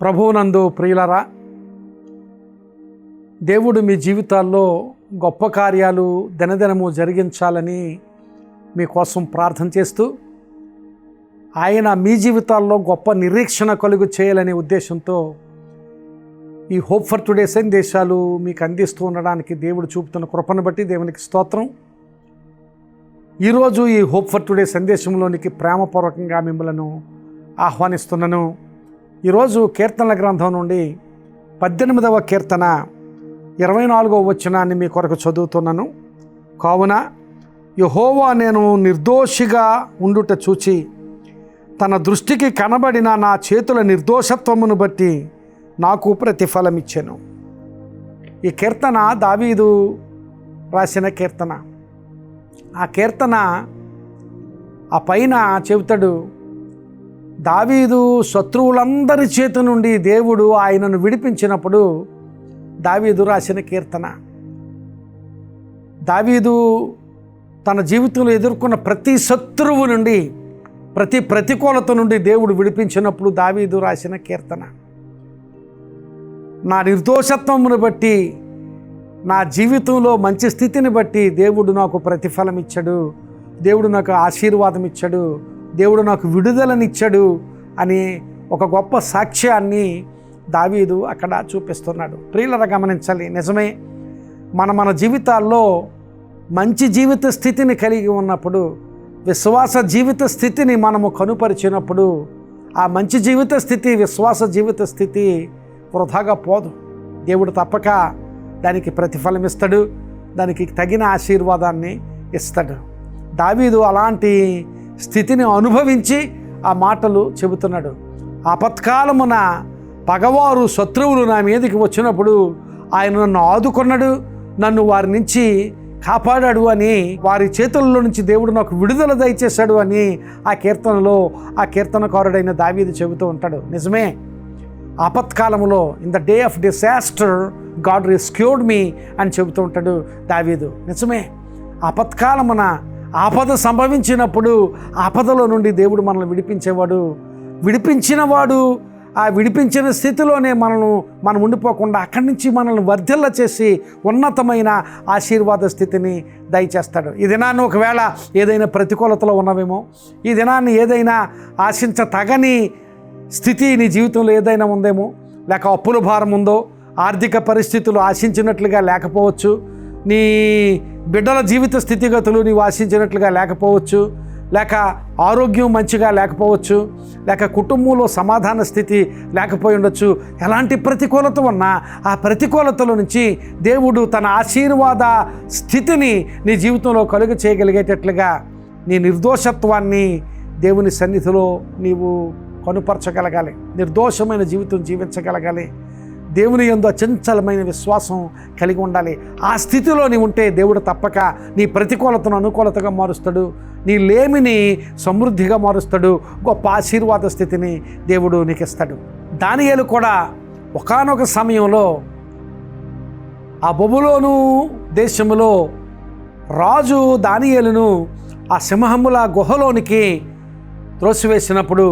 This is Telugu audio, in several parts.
ప్రభువునందు ప్రియులరా, దేవుడు మీ జీవితాల్లో గొప్ప కార్యాలు దినదినము జరిగించాలని మీకోసం ప్రార్థన చేస్తూ, ఆయన మీ జీవితాల్లో గొప్ప నిరీక్షణ కలుగు చేయాలనే ఉద్దేశంతో ఈ హోప్ ఫర్ టుడే సందేశాలు మీకు అందిస్తూ ఉండడానికి దేవుడు చూపుతున్న కృపను బట్టి దేవునికి స్తోత్రం. ఈరోజు ఈ హోప్ ఫర్ టుడే సందేశంలోనికి ప్రేమపూర్వకంగా మిమ్మలను ఆహ్వానిస్తున్నాను. ఈరోజు కీర్తనల గ్రంథం నుండి 18వ కీర్తన 24వ వచనాన్ని మీ కొరకు చదువుతున్నాను. కావున యెహోవా నేను నిర్దోషిగా ఉండుట చూచి తన దృష్టికి కనబడిన నా చేతుల నిర్దోషత్వమును బట్టి నాకు ప్రతిఫలమిచ్చెను. ఈ కీర్తన దావీదు రాసిన కీర్తన. ఆ కీర్తన ఆ పైన చెబుతాడు, దావీదు శత్రువులందరి చేతి నుండి దేవుడు ఆయనను విడిపించినప్పుడు దావీదు రాసిన కీర్తన. దావీదు తన జీవితంలో ఎదుర్కొన్న ప్రతి శత్రువు నుండి, ప్రతి ప్రతికూలత నుండి దేవుడు విడిపించినప్పుడు దావీదు రాసిన కీర్తన. నా నిర్దోషత్వమును బట్టి, నా జీవితంలో మంచి స్థితిని బట్టి దేవుడు నాకు ప్రతిఫలం ఇచ్చాడు, దేవుడు నాకు ఆశీర్వాదం ఇచ్చాడు, దేవుడు నాకు విడుదలనిచ్చాడు అని ఒక గొప్ప సాక్ష్యాన్ని దావీదు అక్కడ చూపిస్తున్నాడు. ప్రియులరా, గమనించాలి, నిజమే, మన జీవితాల్లో మంచి జీవిత స్థితిని కలిగి ఉన్నప్పుడు, విశ్వాస జీవిత స్థితిని మనము కనుపరిచినప్పుడు ఆ మంచి జీవిత స్థితి, విశ్వాస జీవిత స్థితి వృధాగా పోదు. దేవుడు తప్పక దానికి ప్రతిఫలం ఇస్తాడు, దానికి తగిన ఆశీర్వాదాన్ని ఇస్తాడు. దావీదు అలాంటి స్థితిని అనుభవించి ఆ మాటలు చెబుతున్నాడు. ఆపత్కాలమున పగవారు శత్రువులు నా మీదకి వచ్చినప్పుడు ఆయన నన్ను ఆదుకున్నాడు, నన్ను వారి నుంచి కాపాడాడు అని, వారి చేతుల్లో నుంచి దేవుడు నాకు విడుదల దయచేశాడు అని ఆ కీర్తనలో ఆ కీర్తనకారుడైన దావీదు చెబుతూ ఉంటాడు. నిజమే, ఆపత్కాలంలో in the day of disaster God rescued me అని చెబుతూ ఉంటాడు దావీదు. నిజమే, ఆపత్కాలమున ఆపద సంభవించినప్పుడు ఆపదలో నుండి దేవుడు మనల్ని విడిపించేవాడు. విడిపించినవాడు ఆ విడిపించిన స్థితిలోనే మనం ఉండిపోకుండా అక్కడి నుంచి మనల్ని వర్ధిల్ల చేసి ఉన్నతమైన ఆశీర్వాద స్థితిని దయచేస్తాడు. ఈ దినాన్ని ఒకవేళ ఏదైనా ప్రతికూలతలో ఉన్నవేమో, ఈ దినాన్ని ఏదైనా ఆశించతగని స్థితి నీ జీవితంలో ఏదైనా ఉందేమో, లేక అప్పుల భారం ఉందో, ఆర్థిక పరిస్థితులు ఆశించినట్లుగా లేకపోవచ్చు, నీ బిడ్డల జీవిత స్థితిగతులు నీవు ఆశించినట్లుగా లేకపోవచ్చు, లేక ఆరోగ్యం మంచిగా లేకపోవచ్చు, లేక కుటుంబంలో సమాధాన స్థితి లేకపోయి ఉండొచ్చు. ఎలాంటి ప్రతికూలత ఉన్నా ఆ ప్రతికూలతల నుంచి దేవుడు తన ఆశీర్వాద స్థితిని నీ జీవితంలో కలుగ చేయగలిగేటట్లుగా నీ నిర్దోషత్వాన్ని దేవుని సన్నిధిలో నీవు కనుపరచగలగాలి. నిర్దోషమైన జీవితం జీవించగలగాలి. దేవుని యందు అచంచలమైన విశ్వాసం కలిగి ఉండాలి. ఆ స్థితిలో నీవు ఉంటే దేవుడు తప్పక నీ ప్రతికూలతను అనుకూలతగా మారుస్తాడు, నీ లేమిని సమృద్ధిగా మారుస్తాడు, గొప్ప ఆశీర్వాద స్థితిని దేవుడు నీకు ఇస్తాడు. దానియేలు కూడా ఒకానొక సమయంలో ఆ బబులోను దేశములో రాజు దానియేలును ఆ సింహముల గుహలోనికి త్రోసివేసినప్పుడు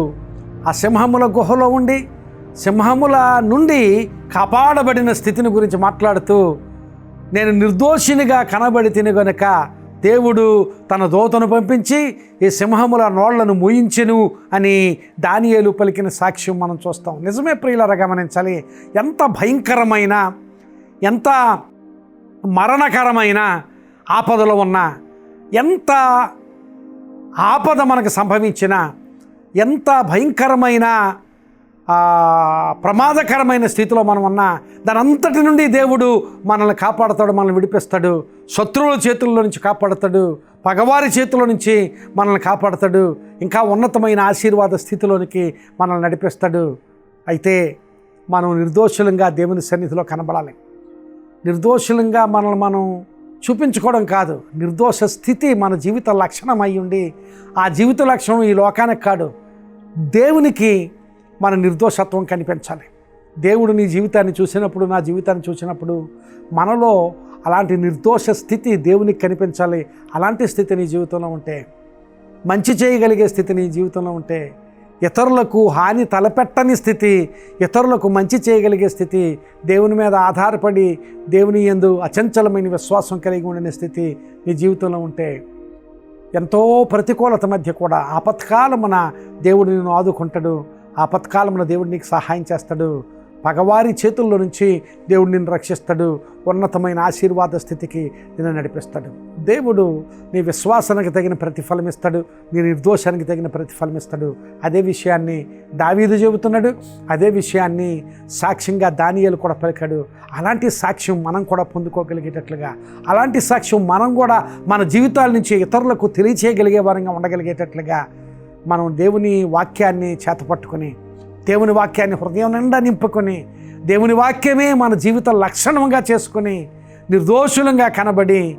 ఆ సింహముల గుహలో ఉండి సింహముల నుండి కాపాడబడిన స్థితిని గురించి మాట్లాడుతూ, నేను నిర్దోషినిగా కనబడి తిని గనుక దేవుడు తన దూతను పంపించి ఈ సింహముల నోళ్లను మూయించెను అని దానియేలు పలికిన సాక్ష్యం మనం చూస్తాం. నిజమే ప్రియులారా, గమనించాలి, ఎంత భయంకరమైన, ఎంత మరణకరమైన ఆపదలో ఉన్నా, ఎంత ఆపద మనకు సంభవించినా, ఎంత భయంకరమైన ప్రమాదకరమైన స్థితిలో మనం ఉన్నా, దాని అంతటి నుండి దేవుడు మనల్ని కాపాడుతాడు, మనల్ని విడిపిస్తాడు, శత్రువుల చేతుల్లో నుంచి కాపాడుతాడు, పగవారి చేతుల నుంచి మనల్ని కాపాడుతాడు, ఇంకా ఉన్నతమైన ఆశీర్వాద స్థితిలోనికి మనల్ని నడిపిస్తాడు. అయితే మనం నిర్దోషులంగా దేవుని సన్నిధిలో కనబడాలి. నిర్దోషులంగా మనల్ని మనం చూపించుకోవడం కాదు, నిర్దోష స్థితి మన జీవిత లక్షణం అయి ఉండి ఆ జీవిత లక్షణం ఈ లోకానికి కాదు, దేవునికి మన నిర్దోషత్వం కనిపించాలి. దేవుడు నీ జీవితాన్ని చూసినప్పుడు, నా జీవితాన్ని చూసినప్పుడు మనలో అలాంటి నిర్దోష స్థితి దేవునికి కనిపించాలి. అలాంటి స్థితి నీ జీవితంలో ఉంటే, మంచి చేయగలిగే స్థితి నీ జీవితంలో ఉంటే ఇతరులకు హాని తలపెట్టని స్థితి, ఇతరులకు మంచి చేయగలిగే స్థితి, దేవుని మీద ఆధారపడి దేవుని యందు అచంచలమైన విశ్వాసం కలిగి ఉండే స్థితి నీ జీవితంలో ఉంటే ఎంతో ప్రతికూలత మధ్య కూడా ఆపత్కాలమున దేవుడు నిన్ను ఆదుకుంటాడు. ఆపత్కాలమున దేవుడు నీకు సహాయం చేస్తాడు. పగవారి చేతుల్లో నుంచి దేవుడు నిన్ను రక్షిస్తాడు. ఉన్నతమైన ఆశీర్వాద స్థితికి నిన్ను నడిపిస్తాడు. దేవుడు నీ విశ్వాసానికి తగిన ప్రతిఫలం ఇస్తాడు. నీ నిర్దోషానికి తగిన ప్రతిఫలం ఇస్తాడు. అదే విషయాన్ని దావీదు చెబుతున్నాడు. అదే విషయాన్ని సాక్ష్యంగా దానియేలు కూడా పలికాడు. అలాంటి సాక్ష్యం మనం కూడా పొందుకోగలిగేటట్లుగా, అలాంటి సాక్ష్యం మనం కూడా మన జీవితాల నుంచి ఇతరులకు తెలియచేయగలిగే వారంగా ఉండగలిగేటట్లుగా మనం దేవుని వాక్యాన్ని చేతపట్టుకొని, దేవుని వాక్యాన్ని హృదయం నిండా నింపుకొని, దేవుని వాక్యమే మన జీవిత లక్షణంగా చేసుకొని, నిర్దోషులంగా కనబడి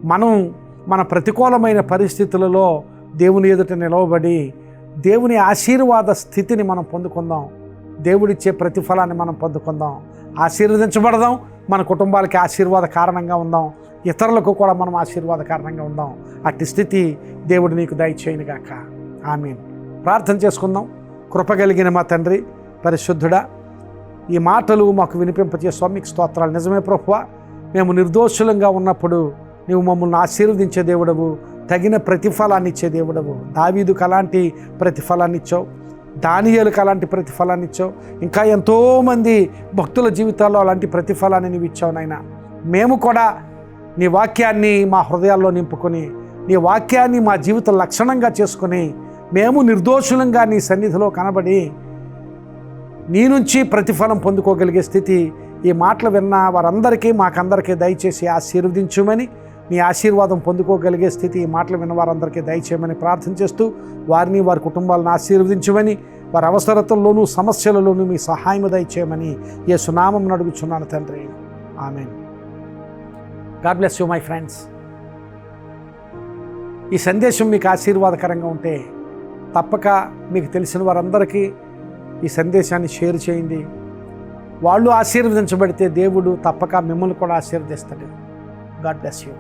మనం మన ప్రతికూలమైన పరిస్థితులలో దేవుని ఎదుట నిలవబడి దేవుని ఆశీర్వాద స్థితిని మనం పొందుకుందాం. దేవుడిచ్చే ప్రతిఫలాన్ని మనం పొందుకుందాం. ఆశీర్వదించబడదాం. మన కుటుంబాలకి ఆశీర్వాద కారణంగా ఉందాం. ఇతరులకు కూడా మనం ఆశీర్వాద కారణంగా ఉందాం. అట్టి స్థితి దేవుడు నీకు దయచేయునుగాక. ఆమేన్. ప్రార్థన చేసుకుందాం. కృపగలిగిన మా తండ్రి, పరిశుద్ధుడా, ఈ మాటలు మాకు వినిపింపచేస్తాం. మీకు స్తోత్రాలు. నిజమే ప్రభువా, మేము నిర్దోషులంగా ఉన్నప్పుడు నీవు మమ్మల్ని ఆశీర్వదించే దేవుడవు, తగిన ప్రతిఫలాన్ని ఇచ్చే దేవుడవు. దావీదుకు అలాంటి ప్రతిఫలాన్ని ఇచ్చావు, దానియేలుకు అలాంటి ప్రతిఫలాన్ని ఇచ్చావు. ఇంకా ఎంతోమంది భక్తుల జీవితాల్లో అలాంటి ప్రతిఫలాన్ని నీవు ఇచ్చావు నాయన. మేము కూడా నీ వాక్యాన్ని మా హృదయాల్లో నింపుకొని, నీ వాక్యాన్ని మా జీవిత లక్షణంగా చేసుకొని, మేము నిర్దోషులంగా నీ సన్నిధిలో కనబడి నీ నుంచి ప్రతిఫలం పొందుకోగలిగే స్థితి ఈ మాటలు విన్న వారందరికీ మాకందరికీ దయచేసి ఆశీర్వదించుమని, నీ ఆశీర్వాదం పొందుకోగలిగే స్థితి ఈ మాటలు విన్న వారందరికీ దయచేయమని ప్రార్థన చేస్తూ, వారిని వారి కుటుంబాలను ఆశీర్వదించుమని, వారి అవసరతల్లోనూ సమస్యలలోనూ మీ సహాయం దయచేయమని యేసు నామమున అడుగుచున్నాను తండ్రి. Amen. God bless you my friends. ఈ సందేశం మీకు ఆశీర్వాదకరంగా ఉంటే తప్పక మీకు తెలిసిన వారందరికీ ఈ సందేశాన్ని షేర్ చేయండి. వాళ్ళు ఆశీర్వదించబడితే దేవుడు తప్పక మిమ్మల్ని కూడా ఆశీర్వదిస్తాడు. God bless you.